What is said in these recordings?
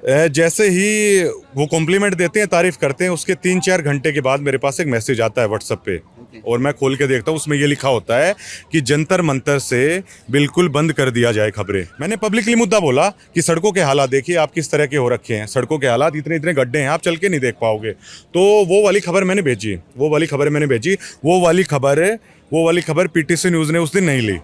जैसे ही वो कॉम्प्लीमेंट देते हैं, तारीफ करते हैं, उसके 3-4 घंटे के बाद मेरे पास एक मैसेज आता है व्हाट्सएप पे। और मैं खोल के देखता हूँ, उसमें ये लिखा होता है कि जंतर मंतर से बिल्कुल बंद कर दिया जाए खबरें। मैंने पब्लिकली मुद्दा बोला कि सड़कों के हालात देखिए आप किस तरह के हो रखे हैं, सड़कों के हालात इतने इतने गड्ढे हैं, आप चल के नहीं देख पाओगे। तो वो वाली खबर मैंने भेजी, वो वाली खबर पीटीसी न्यूज़ ने उस दिन नहीं ली।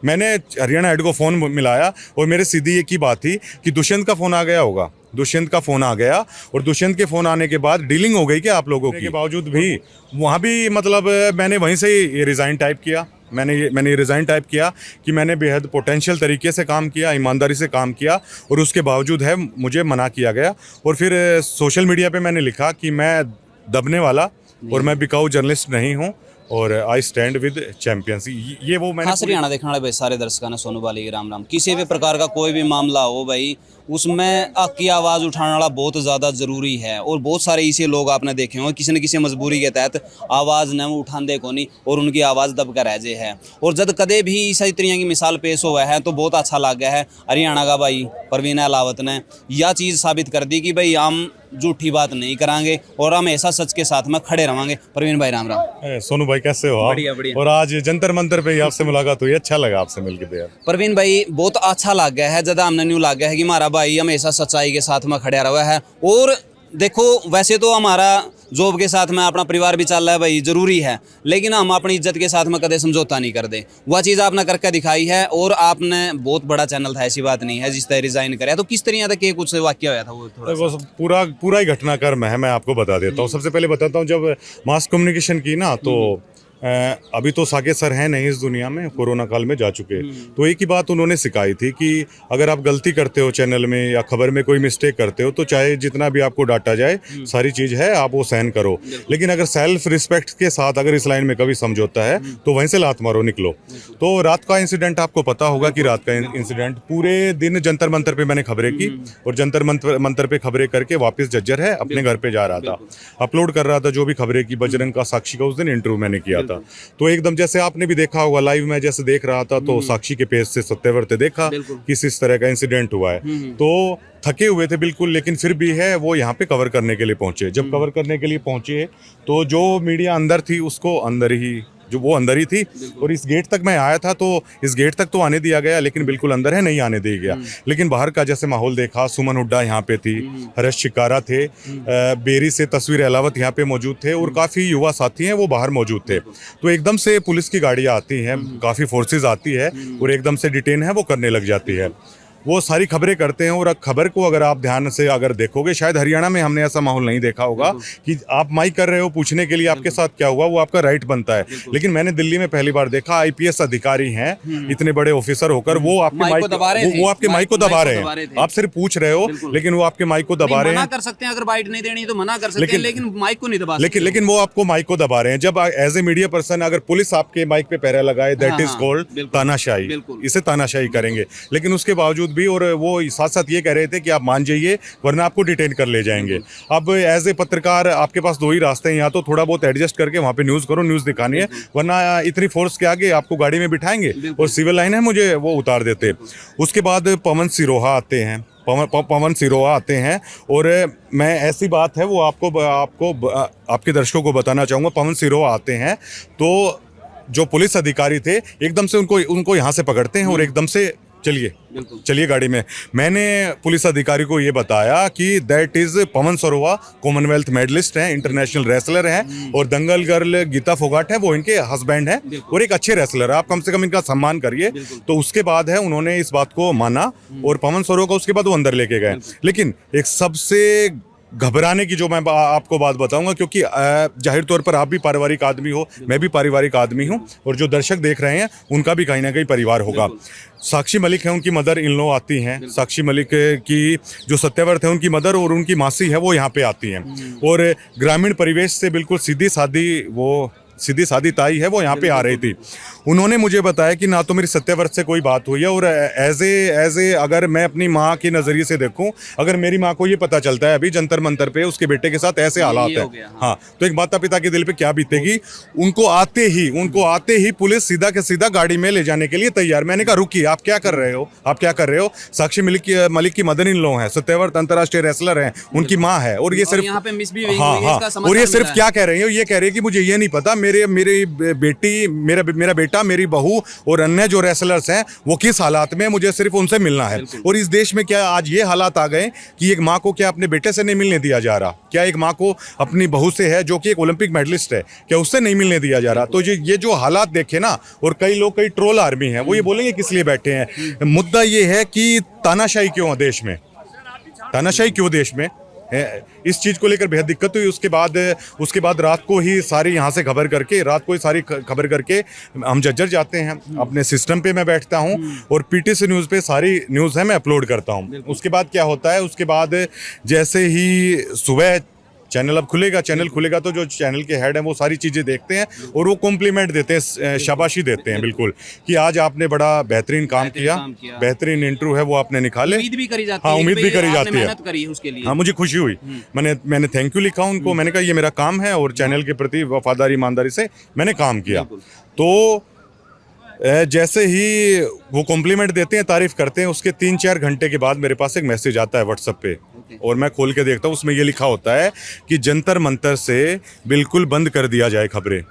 मैंने हरियाणा हेड को फ़ोन मिलाया और मेरे सीधी एक ही बात थी कि दुष्यंत का फ़ोन आ गया होगा, दुष्यंत का फ़ोन आ गया, और दुष्यंत के फ़ोन आने के बाद डीलिंग हो गई क्या आप लोगों की? के बावजूद भी वहाँ भी मतलब मैंने वहीं से ही रिज़ाइन टाइप किया। मैंने रिज़ाइन टाइप किया कि मैंने बेहद पोटेंशियल तरीके से काम किया, ईमानदारी से काम किया, और उसके बावजूद है मुझे मना किया गया। और फिर सोशल मीडिया पे मैंने लिखा कि मैं दबने वाला और मैं बिकाऊ जर्नलिस्ट नहीं हूँ, और आई स्टैंड विद चैंपियंस। ये वो मैंने खास हरियाणा देखने वाले भाई सारे दर्शकों ने सोनू बाली राम राम। किसी भी प्रकार का कोई भी मामला हो भाई, उसमें हक की आवाज़ उठाने वाला बहुत ज़्यादा ज़रूरी है। और बहुत सारे ऐसे लोग आपने देखे होंगे किसी न किसी मजबूरी के तहत आवाज़ न उठाते को नहीं, और उनकी आवाज़ दब कर रह जाए है। और जब कदे भी इसी तरह की मिसाल पेश हुआ है तो बहुत अच्छा लग गया है। हरियाणा का भाई परवीन अहलावत ने यह चीज़ साबित कर दी कि भाई हम झूठी बात नहीं करांगे और हम ऐसा सच के साथ में खड़े रहेंगे। परवीन भाई राम राम। सोनू भाई कैसे हो आप? बढ़िया बढ़िया। और आज जंतर मंतर पे ही आपसे मुलाकात हुई, अच्छा लगा आपसे मिलकर भैया। परवीन भाई बहुत अच्छा लग गया है, ज़्यादा हमने न्यू लग गया है कि हमारा भाई हमेशा सच्चाई के साथ में खड़ा रहा है। और देखो वैसे तो हमारा जॉब के साथ में अपना परिवार भी चल रहा है भाई, ज़रूरी है, लेकिन हम अपनी इज्जत के साथ में कदे समझौता नहीं कर दे। वह चीज़ आपने करके दिखाई है। और आपने बहुत बड़ा चैनल था, ऐसी बात नहीं है, जिस तरह रिजाइन कराया। तो किस तरह तक कुछ वाक्य होया था वो थोड़ा वो पूरा पूरा ही घटनाक्रम है, मैं आपको बता देता हूँ। सबसे पहले बताता हूँ, जब मास कम्युनिकेशन की ना, तो अभी तो साके सर हैं नहीं इस दुनिया में, कोरोना काल में जा चुके। तो एक ही बात उन्होंने सिखाई थी कि अगर आप गलती करते हो चैनल में या खबर में कोई मिस्टेक करते हो, तो चाहे जितना भी आपको डांटा जाए, सारी चीज़ है, आप वो सहन करो। लेकिन अगर सेल्फ रिस्पेक्ट के साथ अगर इस लाइन में कभी समझौता है तो वहीं से लात मारो, निकलो। तो रात का इंसिडेंट आपको पता होगा कि रात का इंसिडेंट पूरे दिन जंतर मंतर पे मैंने खबरें की, और जंतर मंतर पे खबरें करके वापस जज्जर है अपने घर पे जा रहा था, अपलोड कर रहा था जो भी खबरें की। बजरंग का, साक्षी का उस दिन इंटरव्यू मैंने किया था। तो एकदम जैसे आपने भी देखा होगा लाइव में, जैसे देख रहा था, तो साक्षी के पेज से सत्यव्रत देखा किस इस तरह का इंसिडेंट हुआ है। तो थके हुए थे बिल्कुल, लेकिन फिर भी है वो यहाँ पे कवर करने के लिए पहुंचे। जब कवर करने के लिए पहुंचे तो जो मीडिया अंदर थी उसको अंदर ही, जो वो अंदर ही थी, और इस गेट तक मैं आया था, तो इस गेट तक तो आने दिया गया, लेकिन बिल्कुल अंदर है नहीं आने दिया गया। लेकिन बाहर का जैसे माहौल देखा, सुमन हुड्डा यहाँ पे थी, हर्ष शिकारा थे, बेरी से तस्वीर अहलावत यहाँ पे मौजूद थे, और काफ़ी युवा साथी हैं वो बाहर मौजूद थे। तो एकदम से पुलिस की गाड़ियाँ आती हैं, काफ़ी फोर्सेज आती है, और एकदम से डिटेन है वो करने लग जाती है। वो सारी खबरें करते हैं। और खबर को अगर आप ध्यान से अगर देखोगे, शायद हरियाणा में हमने ऐसा माहौल नहीं देखा होगा कि आप माइक कर रहे हो पूछने के लिए आपके साथ क्या हुआ, वो आपका राइट बनता है। लेकिन मैंने दिल्ली में पहली बार देखा, आईपीएस अधिकारी हैं, इतने बड़े ऑफिसर होकर वो आपके माइक वो आपके माइक को दबा रहे हैं। आप सिर्फ पूछ रहे हो, लेकिन वो आपके माइक को दबा रहे हैं। कर सकते हैं, अगर बाइट नहीं देनी तो मना कर सकते हैं, लेकिन माइक को नहीं दबा सकते। लेकिन वो आपको माइक को दबा रहे हैं। जब एज ए मीडिया पर्सन अगर पुलिस आपके माइक पे पहरा लगाए, दैट इज कॉल्ड तानाशाही, इसे तानाशाही करेंगे। लेकिन उसके बावजूद भी, और वो साथ साथ ये कह रहे थे कि आप मान जाइए वरना आपको डिटेन कर ले जाएंगे। अब एज ए पत्रकार आपके पास दो ही रास्ते हैं, या तो थोड़ा बहुत एडजस्ट करके वहाँ पे न्यूज़ करो, न्यूज़ दिखानी है, वरना इतनी फोर्स के आगे आपको गाड़ी में बिठाएंगे और सिविल लाइन है मुझे वो उतार देते। उसके बाद पवन सिरोहा आते हैं, पवन सिरोहा आते हैं, और मैं ऐसी बात है वो आपको आपके दर्शकों को बताना चाहूँगा। पवन सिरोहा आते हैं तो जो पुलिस अधिकारी थे एकदम से उनको यहाँ से पकड़ते हैं, और एकदम से चलिए गाड़ी में। मैंने पुलिस अधिकारी को ये बताया कि that is Pawan Sarova, commonwealth medalist हैं, इंटरनेशनल रेसलर हैं, और दंगल गर्ल गीता फोगाट है वो इनके हस्बैंड हैं, और एक अच्छे रेसलर है, आप कम से कम इनका सम्मान करिए। तो उसके बाद है उन्होंने इस बात को माना, और पवन सरोवा को उसके बाद वो अंदर लेके गए। लेकिन एक सबसे घबराने की जो मैं आपको बात बताऊंगा, क्योंकि जाहिर तौर पर आप भी पारिवारिक आदमी हो, मैं भी पारिवारिक आदमी हूं, और जो दर्शक देख रहे हैं उनका भी कहीं ना कहीं परिवार होगा। साक्षी मलिक है, उनकी मदर इन लॉ आती हैं। साक्षी मलिक की जो सत्यव्रत है उनकी मदर और उनकी मासी है वो यहाँ पे आती हैं, और ग्रामीण परिवेश से बिल्कुल सीधी सादी वो सीधी सादी ताई है, वो यहाँ पे आ रही थी। उन्होंने मुझे बताया कि ना तो मेरी सत्यव्रत से कोई बात हुई है, और एज ए अगर मैं अपनी माँ के नज़रिए से देखूं, अगर मेरी माँ को ये पता चलता है अभी जंतर मंतर पे उसके बेटे के साथ ऐसे हालात ये है, हो गया, हाँ, तो एक माता पिता के दिल पे क्या बीतेगी। उनको आते ही पुलिस सीधा के सीधा गाड़ी में ले जाने के लिए तैयार। मैंने कहा रुकिए, आप क्या कर रहे हो, आप क्या कर रहे हो। साक्षी मलिक की मदर इन लॉ है, सत्यव्रत अंतर्राष्ट्रीय रेसलर हैं, उनकी माँ है, और ये सिर्फ यहाँ पे misbehaving हाँ हुई है, हाँ, इसका समाचार और ये मिला सिर्फ है। क्या कह रही है, ये कह रही है कि मुझे ये नहीं पता मेरी बेटी, मेरा बेटा, मेरी बहू और अन्य जो रेसलर्स हैं वो किस हालात में, मुझे सिर्फ उनसे मिलना है। और इस देश में क्या आज ये हालात आ गए कि एक माँ को क्या अपने बेटे से नहीं मिलने दिया जा रहा, क्या एक माँ को अपनी बहू से है जो कि एक ओलंपिक मेडलिस्ट है, क्या उससे नहीं मिलने दिया जा रहा। तो ये जो हालात देखे ना, और कई लोग, कई ट्रोल आर्मी है, वो ये बोलेंगे किस लिए बैठे हैं। मुद्दा ये है कि तानाशाही क्यों देश में, तानाशाही क्यों देश में है, इस चीज़ को लेकर बेहद दिक्कत हुई। उसके बाद रात को ही सारी यहाँ से खबर करके हम जज्जर जाते हैं, अपने सिस्टम पे मैं बैठता हूँ और पीटीसी न्यूज़ पे सारी न्यूज़ है मैं अपलोड करता हूँ। उसके बाद क्या होता है, उसके बाद जैसे ही सुबह चैनल खुलेगा तो जो चैनल के हेड हैं वो सारी चीज़ें देखते हैं और वो कॉम्प्लीमेंट देते हैं, शाबाशी देते हैं बिल्कुल, कि आज आपने बड़ा बेहतरीन काम किया, बेहतरीन इंटरव्यू है वो आपने निकाले। उम्मीद भी करी जाती हाँ, है, उम्मीद भी करी जाती है, मेहनत करी है उसके लिए। हाँ, मुझे खुशी हुई। मैंने थैंक यू लिखा उनको, मैंने कहा ये मेरा काम है और चैनल के प्रति वफादारी ईमानदारी से मैंने काम किया। तो जैसे ही वो कॉम्प्लीमेंट देते हैं, तारीफ करते हैं, उसके 3-4 घंटे के बाद मेरे पास एक मैसेज आता है व्हाट्सएप पे, और मैं खोल के देखता हूँ, उसमें ये लिखा होता है कि जंतर मंतर से बिल्कुल बंद कर दिया जाए खबरें।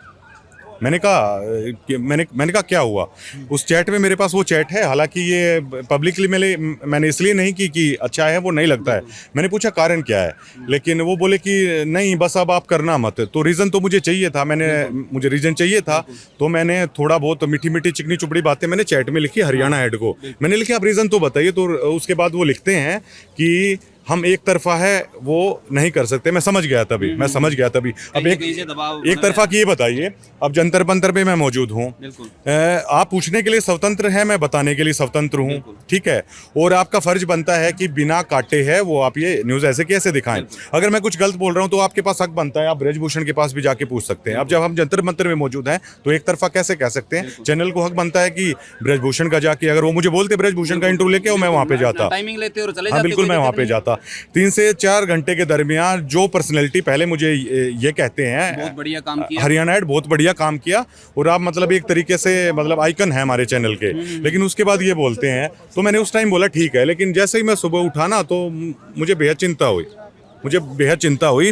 मैंने कहा क्या हुआ। उस चैट में, मेरे पास वो चैट है, हालांकि ये पब्लिकली मैंने इसलिए नहीं की कि अच्छा है वो नहीं लगता है, मैंने पूछा कारण क्या है, लेकिन वो बोले कि नहीं बस अब आप करना मत। तो रीज़न तो मुझे चाहिए था, मुझे रीज़न चाहिए था, तो मैंने थोड़ा बहुत मीठी चिकनी चुपड़ी बातें मैंने चैट में लिखी हरियाणा हेड को। मैंने लिखा आप रीज़न तो बताइए। तो उसके बाद वो लिखते हैं कि हम एक तरफा है वो नहीं कर सकते। मैं समझ गया तभी। अब एक तरफा की ये बताइए, अब जंतर मंतर पे मैं मौजूद हूँ, आप पूछने के लिए स्वतंत्र हैं, मैं बताने के लिए स्वतंत्र हूँ, ठीक है, और आपका फर्ज बनता है कि बिना काटे है वो आप ये न्यूज़ ऐसे कैसे दिखाएं। अगर मैं कुछ गलत बोल रहा हूँ तो आपके पास हक बनता है, आप ब्रजभूषण के पास भी जाके पूछ सकते हैं। अब जब हम जंतर मंतर में मौजूद हैं तो एक तरफा कैसे कह सकते हैं। चैनल को हक बनता है कि ब्रजभूषण का जाके, अगर वो मुझे बोलते ब्रजभूषण का इंटरव्यू लेके, मैं वहाँ पे जाता, टाइमिंग लेते और चले हाँ जाते, बिल्कुल, मैं वहाँ पे जाता। 3 से 4 घंटे के दरमियान जो पर्सनैलिटी पहले मुझे ये कहते हैं बहुत बढ़िया काम किया, हरियाणा हेड बहुत बढ़िया काम किया, और आप मतलब एक तरीके से मतलब आइकन है हमारे चैनल के, लेकिन उसके बाद ये बोलते हैं। तो मैंने उस टाइम बोला ठीक है, लेकिन जैसे ही मैं सुबह उठा ना तो मुझे बेहद चिंता हुई।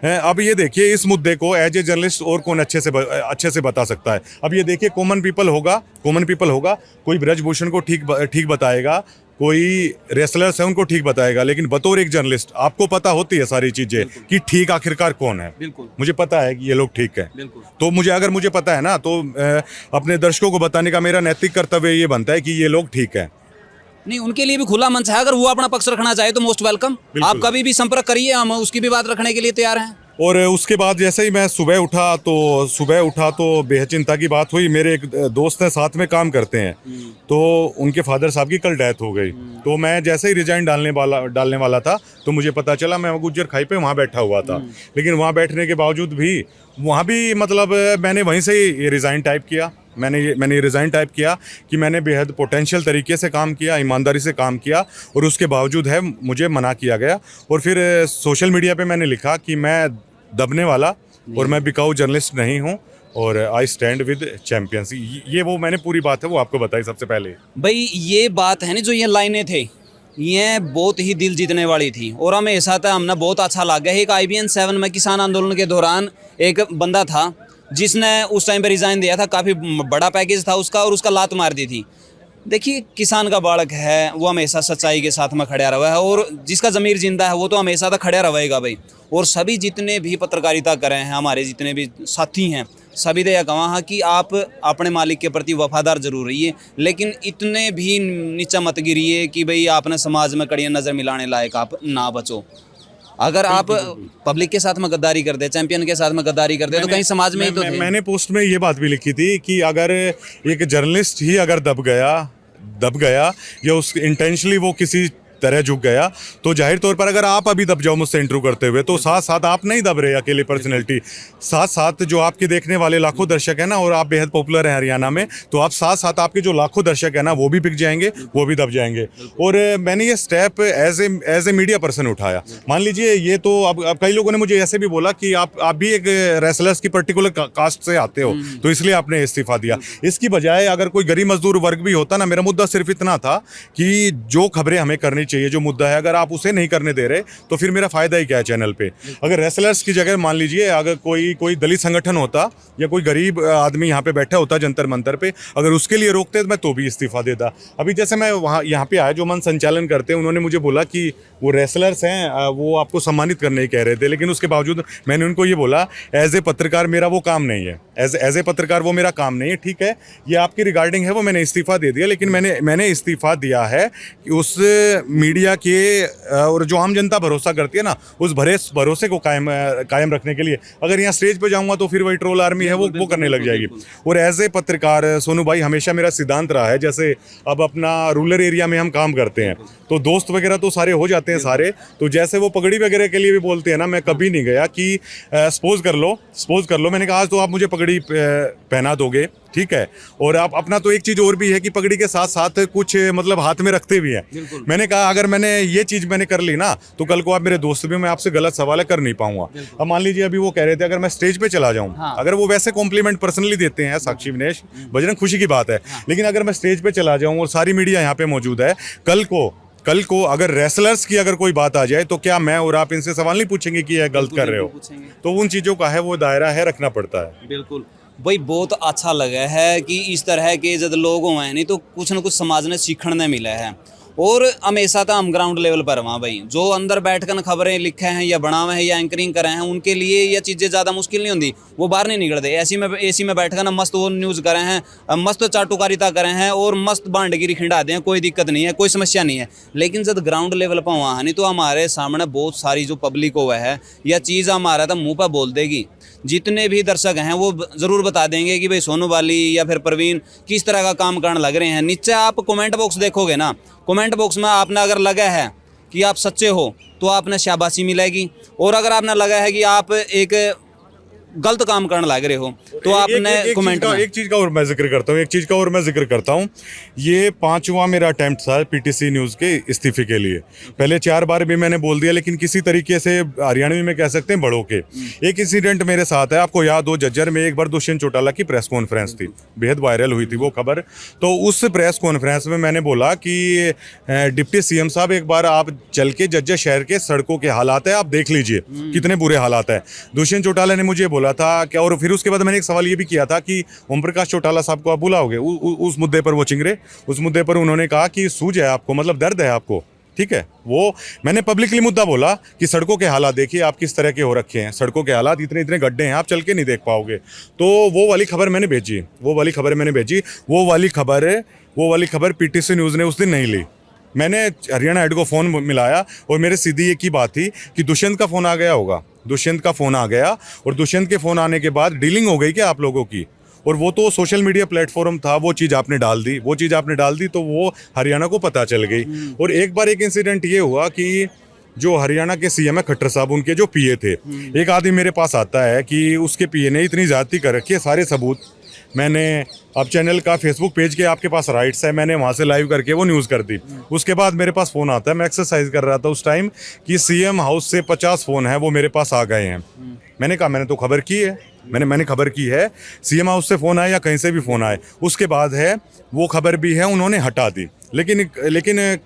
अब ये देखिए, इस मुद्दे को एज ए जर्नलिस्ट और कौन अच्छे से बता सकता है। अब ये देखिए, कॉमन पीपल होगा, कोई ब्रजभूषण को ठीक बताएगा, कोई रेसलर्स है उनको ठीक बताएगा, लेकिन बतौर एक जर्नलिस्ट आपको पता होती है सारी चीजें कि ठीक आखिरकार कौन है। मुझे पता है कि ये लोग ठीक है, तो अगर मुझे पता है ना, तो अपने दर्शकों को बताने का मेरा नैतिक कर्तव्य ये बनता है कि ये लोग ठीक है। नहीं, उनके लिए भी खुला मंच है, अगर वो अपना पक्ष रखना चाहे तो मोस्ट वेलकम, आप कभी भी संपर्क करिए, हम उसकी भी बात रखने के लिए तैयार हैं। और उसके बाद जैसे ही मैं सुबह उठा तो बेहद चिंता की बात हुई। मेरे एक दोस्त हैं, साथ में काम करते हैं, तो उनके फादर साहब की कल डेथ हो गई। तो मैं जैसे ही रिजाइन डालने वाला था तो मुझे पता चला, मैं गुज्जर खाई पे वहाँ बैठा हुआ था, लेकिन वहाँ बैठने के बावजूद भी वहाँ भी मतलब मैंने वहीं से ये रिज़ाइन टाइप किया। मैंने रिज़ाइन टाइप किया कि मैंने बेहद पोटेंशियल तरीके से काम किया, ईमानदारी से काम किया, और उसके बावजूद है मुझे मना किया गया। और फिर सोशल मीडिया पे मैंने लिखा कि मैं दबने वाला और मैं बिकाऊ जर्नलिस्ट नहीं हूँ, और आई स्टैंड विद चैंपियंस। ये वो मैंने पूरी बात है वो आपको बताई सबसे पहले। भाई ये बात है ना, जो ये लाइनें थे ये बहुत ही दिल जीतने वाली थी, और हमें ऐसा था, हमने बहुत अच्छा लगा। एक IBN 7 में किसान आंदोलन के दौरान एक बंदा था जिसने उस टाइम पे रिज़ाइन दिया था, काफ़ी बड़ा पैकेज था उसका, और उसका लात मार दी थी। देखिए, किसान का बालक है, वो हमेशा सच्चाई के साथ में खड़ा रहा है, और जिसका ज़मीर जिंदा है वो तो हमेशा तक खड़ा रहेगा भाई। और सभी जितने भी पत्रकारिता कर रहे हैं, हमारे जितने भी साथी हैं, सभी ने यह कहा कि आप अपने मालिक के प्रति वफादार जरूर रहिए, लेकिन इतने भी नीचा मत गिरिए कि भाई आपने समाज में कड़ी नज़र मिलाने लायक आप ना बचो। अगर आप पब्लिक के साथ में गद्दारी कर दे, चैंपियन के साथ में गद्दारी कर दे, तो कहीं समाज में ही तो मैंने पोस्ट में ये बात भी लिखी थी कि अगर एक जर्नलिस्ट ही अगर दब गया या उस इंटेंशनली वो किसी तरह झुक गया, तो जाहिर तौर पर अगर आप अभी दब जाओ मुझसे इंटरव्यू करते हुए, तो साथ साथ आप नहीं दब रहे अकेले पर्सनैलिटी, साथ साथ जो आपके देखने वाले लाखों दर्शक है ना, और आप बेहद पॉपुलर हैं हरियाणा में, तो आप साथ साथ आपके जो लाखों दर्शक है ना वो भी बिक जाएंगे, वो भी दब जाएंगे। और मैंने ये step as a media person उठाया। मान लीजिए ये तो अब कई लोगों ने मुझे ऐसे भी बोला कि आप भी एक रेसलर्स की पर्टिकुलर कास्ट से आते हो, तो इसलिए आपने इस्तीफा दिया। इसकी बजाय अगर कोई गरीब मजदूर वर्ग भी होता ना, मेरा मुद्दा सिर्फ इतना था कि जो खबरें हमें करनी चाहिए, जो मुद्दा है, अगर आप उसे नहीं करने दे रहे तो फिर मेरा फायदा ही क्या है चैनल पे। अगर रेसलर्स की जगह मान लीजिए अगर कोई दलित संगठन होता या कोई गरीब आदमी यहाँ पे बैठा होता जंतर मंतर पे, अगर उसके लिए रोकते तो मैं तो भी इस्तीफा देता। अभी जैसे मैं वहाँ यहाँ पे आया, जो मन संचालन करते हैं उन्होंने मुझे बोला कि वो रेसलर्स हैं, वो आपको सम्मानित करने ही कह रहे थे, लेकिन उसके बावजूद मैंने उनको ये बोला एज ए पत्रकार मेरा वो काम नहीं है, एज ए पत्रकार वो मेरा काम नहीं है। ठीक है, ये आपकी रिगार्डिंग है, वो मैंने इस्तीफा दे दिया, लेकिन मैंने इस्तीफा दिया है कि उस मीडिया के और जो आम जनता भरोसा करती है ना, उस भरोसे को कायम रखने के लिए। अगर यहाँ स्टेज पे जाऊंगा तो फिर वही ट्रोल आर्मी है वो करने लग जाएगी। और एज ए पत्रकार सोनू भाई, हमेशा मेरा सिद्धांत रहा है, जैसे अब अपना रूरल एरिया में हम काम करते हैं तो दोस्त वगैरह तो सारे हो जाते हैं सारे, तो जैसे वो पगड़ी वगैरह के लिए भी बोलते हैं ना, मैं कभी नहीं गया कि सपोज कर लो मैंने कहा आज तो आप मुझे पगड़ी पहना दोगे, ठीक है, और आप अपना तो एक चीज़ और भी है कि पगड़ी के साथ साथ कुछ मतलब हाथ में रखते भी हैं। मैंने कहा अगर मैंने ये चीज़ मैंने कर ली ना, तो कल को आप मेरे दोस्त भी, मैं आपसे गलत सवाल कर नहीं पाऊंगा। अब मान लीजिए अभी वो कह रहे थे अगर मैं स्टेज पे चला जाऊं, अगर वो वैसे कॉम्प्लीमेंट पर्सनली देते हैं साक्षी विनेश बजरंग, खुशी की बात है, लेकिन अगर मैं स्टेज पे चला जाऊं और सारी मीडिया यहाँ पे मौजूद है, कल को अगर रेसलर्स की अगर कोई बात आ जाए तो क्या मैं और आप इनसे सवाल नहीं पूछेंगे कि यह गलत कर रहे हो? तो उन चीज़ों का है वो दायरा है, रखना पड़ता है। बिल्कुल भाई, बहुत अच्छा लगा है कि इस तरह के जब लोग हुए हैं नहीं तो कुछ ना कुछ समाज ने सीखने मिला है। और हमेशा तो हम ग्राउंड लेवल पर वहाँ भाई जो अंदर बैठकर खबरें लिखे हैं या बनावे हैं या एंकरिंग करे हैं, उनके लिए ये चीज़ें ज़्यादा मुश्किल नहीं होती, वो बाहर नहीं निकलते। एसी में बैठकर ना मस्त वो न्यूज़ करे हैं, मस्त चाटुकारिता करे हैं और मस्त बांडगिरी खिंडा दें, कोई दिक्कत नहीं है, कोई समस्या नहीं है। लेकिन जब ग्राउंड लेवल पर वहाँ है नहीं तो हमारे सामने बहुत सारी जो पब्लिक हुआ है यह चीज़ हमारा तो मुँह पर बोल देगी। जितने भी दर्शक हैं वो ज़रूर बता देंगे कि भाई सोनू वाली या फिर प्रवीण किस तरह का काम करने लग रहे हैं। नीचे आप कमेंट बॉक्स देखोगे ना, कमेंट बॉक्स में आपने अगर लगा है कि आप सच्चे हो तो आपने शाबाशी मिलेगी, और अगर आपने लगा है कि आप एक गलत काम करने लग रहे हो तो आपने कमेंट में एक चीज़ का और मैं जिक्र करता हूँ ये 5वां मेरा अटेम्प्ट था पीटीसी न्यूज़ के इस्तीफे के लिए। पहले 4 बार भी मैंने बोल दिया, लेकिन किसी तरीके से हरियाणवी में कह सकते हैं बड़ों के। एक इंसिडेंट मेरे साथ है, आपको याद हो जज्जर में एक बार दुष्यंत चौटाला की प्रेस कॉन्फ्रेंस थी, बेहद वायरल हुई थी वो खबर। तो उस प्रेस कॉन्फ्रेंस में मैंने बोला कि डिप्टी सीएम साहब एक बार आप चल के जज्जर शहर के सड़कों के हालात है आप देख लीजिए कितने बुरे हालात है। दुष्यंत चौटाला ने मुझे बोला था क्या, और फिर उसके बाद मैंने एक सवाल ये भी किया था कि ओम प्रकाश चौटाला साहब को आप बुलाओगे उस मुद्दे पर, वो चिंगरे उस मुद्दे पर उन्होंने कहा कि सूझ है आपको, मतलब दर्द है आपको, ठीक है। वो मैंने पब्लिकली मुद्दा बोला कि सड़कों के हालात देखिए आप किस तरह के हो रखे हैं, सड़कों के हालात इतने गड्ढे हैं आप चल के नहीं देख पाओगे। तो वो वाली खबर मैंने भेजी, वो वाली खबर पीटीसी न्यूज़ ने उस दिन नहीं ली। मैंने हरियाणा हेड को फ़ोन मिलाया और मेरे सीधी एक ही बात थी कि दुष्यंत का फ़ोन आ गया होगा, दुष्यंत का फ़ोन आ गया, और दुष्यंत के फ़ोन आने के बाद डीलिंग हो गई क्या आप लोगों की, और वो तो सोशल मीडिया प्लेटफॉर्म था, वो चीज़ आपने डाल दी तो वो हरियाणा को पता चल गई। और एक बार एक इंसिडेंट ये हुआ कि जो हरियाणा के सीएम है खट्टर साहब, उनके जो पीए थे, एक आदमी मेरे पास आता है कि उसके पीए ने इतनी ज़्यादती कर रखी है, सारे सबूत मैंने अब चैनल का फेसबुक पेज के आपके पास राइट्स है, मैंने वहाँ से लाइव करके वो न्यूज़ कर दी। उसके बाद मेरे पास फ़ोन आता है, मैं एक्सरसाइज कर रहा था उस टाइम, कि सीएम हाउस से 50 फ़ोन है वो मेरे पास आ गए हैं। मैंने कहा मैंने तो खबर की है, मैंने खबर की है, सीएम हाउस से फ़ोन आए या कहीं से भी फ़ोन आए, उसके बाद है वो खबर भी है उन्होंने हटा दी। लेकिन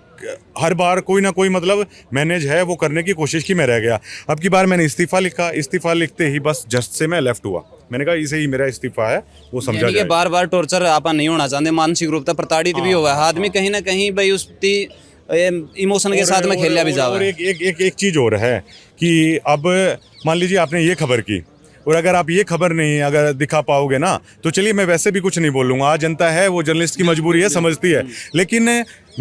हर बार कोई ना कोई मतलब मैनेज है वो करने की कोशिश की, मैं रह गया। अब की बार मैंने इस्तीफ़ा लिखा, इस्तीफ़ा लिखते ही बस जस्ट से मैं लेफ्ट हुआ। मैंने कहा इसे ही मेरा इस्तीफ़ा है, वो समझा जाए। बार टॉर्चर आप नहीं होना चाहते, मानसिक रूप से प्रताड़ित भी हुआ है आदमी कहीं ना कहीं भाई उसकी इमोशन के साथ में खेला भी जाओ। और एक चीज़ और है कि अब मान लीजिए आपने ये खबर की, और अगर आप ये खबर नहीं अगर दिखा पाओगे ना, तो चलिए मैं वैसे भी कुछ नहीं बोलूँगा, आज जनता है वो जर्नलिस्ट की मजबूरी है, समझती है, लेकिन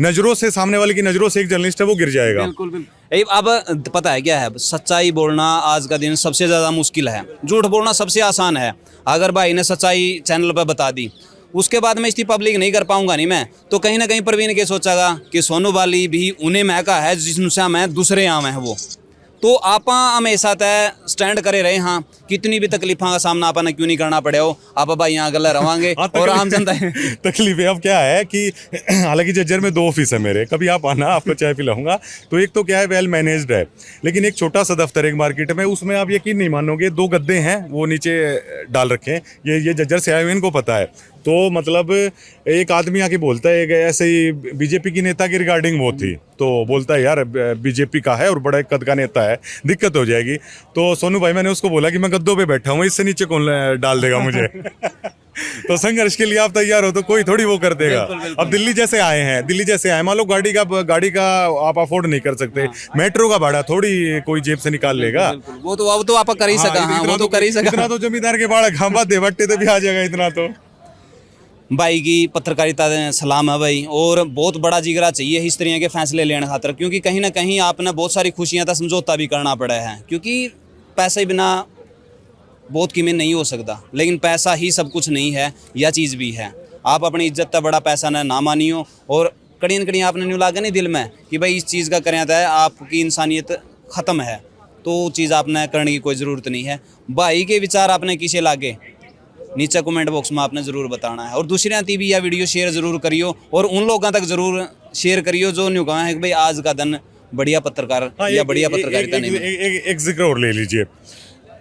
नज़रों से, सामने वाले की नज़रों से एक जर्नलिस्ट है वो गिर जाएगा। बिल्कुल। अब पता है क्या है, सच्चाई बोलना आज का दिन सबसे ज़्यादा मुश्किल है, झूठ बोलना सबसे आसान है। अगर भाई ने सच्चाई चैनल पर बता दी उसके बाद मैं इसकी पब्लिक नहीं कर पाऊंगा नहीं मैं, तो कहीं ना कहीं प्रवीण के सोचागा कि सोनू बाली भी उन्हें महका है जिससे मैं दूसरे आम है वो। तो आप हमेशा तय स्टैंड करे रहे हाँ, कितनी भी तकलीफों का सामना आपने क्यों नहीं करना पड़े हो, आप भाई यहाँ गला रवांगे और आम जनता तकलीफ अब क्या है कि हालांकि जज्जर में 2 ऑफिस है मेरे, कभी आप आना, आपको चाय पिलाऊंगा। तो एक तो क्या है वेल मैनेज्ड है, लेकिन एक छोटा सा दफ्तर एक मार्केट में, उसमें आप यकीन नहीं मानोगे 2 गद्दे हैं वो नीचे डाल रखे हैं। ये जज्जर से आए हुए इनको पता है। तो मतलब एक आदमी आके बोलता है ऐसे ही बीजेपी की नेता की रिगार्डिंग वो थी, तो बोलता है यार बीजेपी का है और बड़ा एक कद का नेता है, दिक्कत हो जाएगी। तो सोनू भाई मैंने उसको बोला कि मैं गद्दों पे बैठा हूँ, इससे नीचे कौन डाल देगा मुझे। तो संघर्ष के लिए आप तैयार हो तो कोई थोड़ी वो कर देगा। अब दिल्ली जैसे आए हैं, दिल्ली जैसे आए, मान लो गाड़ी का आप अफोर्ड नहीं कर सकते, मेट्रो का भाड़ा थोड़ी कोई जेब से निकाल लेगा। वो तो आप कर ही सका, हाँ, वो तो कर ही सका। इतना तो जमींदार के बाड़ा खांबा दे बट्टे तो भी आ जाएगा इतना तो। भाई की पत्रकारिता सलाम है भाई, और बहुत बड़ा जिगरा चाहिए इस तरह के फैसले लेने खातर, क्योंकि कहीं ना कहीं आपने बहुत सारी खुशियां का समझौता भी करना पड़ा है, क्योंकि पैसे बिना बहुत कीमत नहीं हो सकता, लेकिन पैसा ही सब कुछ नहीं है, यह चीज़ भी है। आप अपनी इज्जत का बड़ा पैसा ना मानियो, और कड़ी न कड़ी आपने न्यू लागे नहीं दिल में कि भाई इस चीज़ का करें है आपकी इंसानियत ख़त्म है, तो चीज़ आपने करने की कोई ज़रूरत नहीं है। भाई के विचार आपने किसे लागे नीचे कमेंट बॉक्स में आपने ज़रूर बताना है, और दूसरे ती भी यह वीडियो शेयर ज़रूर करियो, और उन लोगों तक ज़रूर शेयर करियो जो न्यू कहा है कि भाई आज का दिन बढ़िया पत्रकार या बढ़िया पत्रकारिता नहीं। एक जिक्र और ले लीजिए,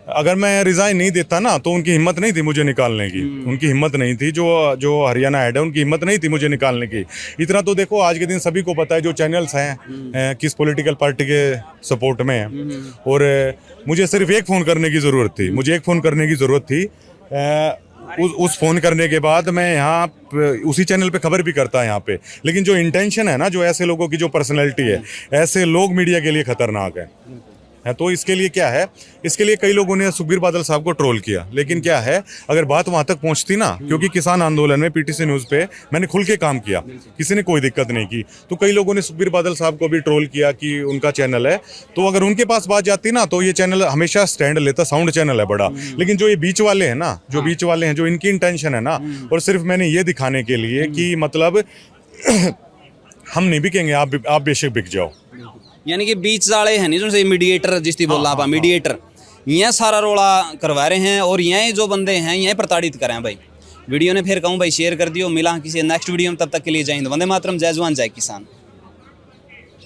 अगर मैं रिजाइन नहीं देता ना तो उनकी हिम्मत नहीं थी मुझे निकालने की, उनकी हिम्मत नहीं थी, जो हरियाणा हेड है उनकी हिम्मत नहीं थी मुझे निकालने की। इतना तो देखो आज के दिन सभी को पता है जो चैनल्स हैं किस पॉलिटिकल पार्टी के सपोर्ट में हैं, और मुझे सिर्फ एक फ़ोन करने की ज़रूरत थी, मुझे एक फ़ोन करने की ज़रूरत थी। उस फ़ोन करने के बाद मैं यहाँ उसी चैनल पे खबर भी करता है यहाँ पे, लेकिन जो इंटेंशन है ना, जो ऐसे लोगों की जो पर्सनैलिटी है, ऐसे लोग मीडिया के लिए खतरनाक है। तो इसके लिए क्या है, इसके लिए कई लोगों ने सुखबीर बादल साहब को ट्रोल किया, लेकिन क्या है अगर बात वहाँ तक पहुँचती ना, क्योंकि किसान आंदोलन में पीटीसी न्यूज़ पे मैंने खुल के काम किया, किसी ने कोई दिक्कत नहीं की, तो कई लोगों ने सुखबीर बादल साहब को भी ट्रोल किया कि उनका चैनल है, तो अगर उनके पास बात जाती ना तो ये चैनल हमेशा स्टैंड लेता, साउंड चैनल है बड़ा। लेकिन जो ये बीच वाले हैं ना, जो बीच वाले हैं, जो इनकी इंटेंशन है ना, और सिर्फ मैंने ये दिखाने के लिए कि मतलब हम नहीं बिकेंगे, आप बेशक बिक जाओ, यानी कि बीच वाले हैं नहीं जो मीडिएटर जिसकी बोला आप मीडिएटर, यह सारा रोला करवा रहे हैं, और यह जो बंदे हैं यह प्रताड़ित करें भाई। वीडियो ने फिर कहूँ भाई शेयर कर दियो, मिला किसी नेक्स्ट वीडियो में, तब तक के लिए जय हिंद, वंदे मातरम, जय जवान जय किसान।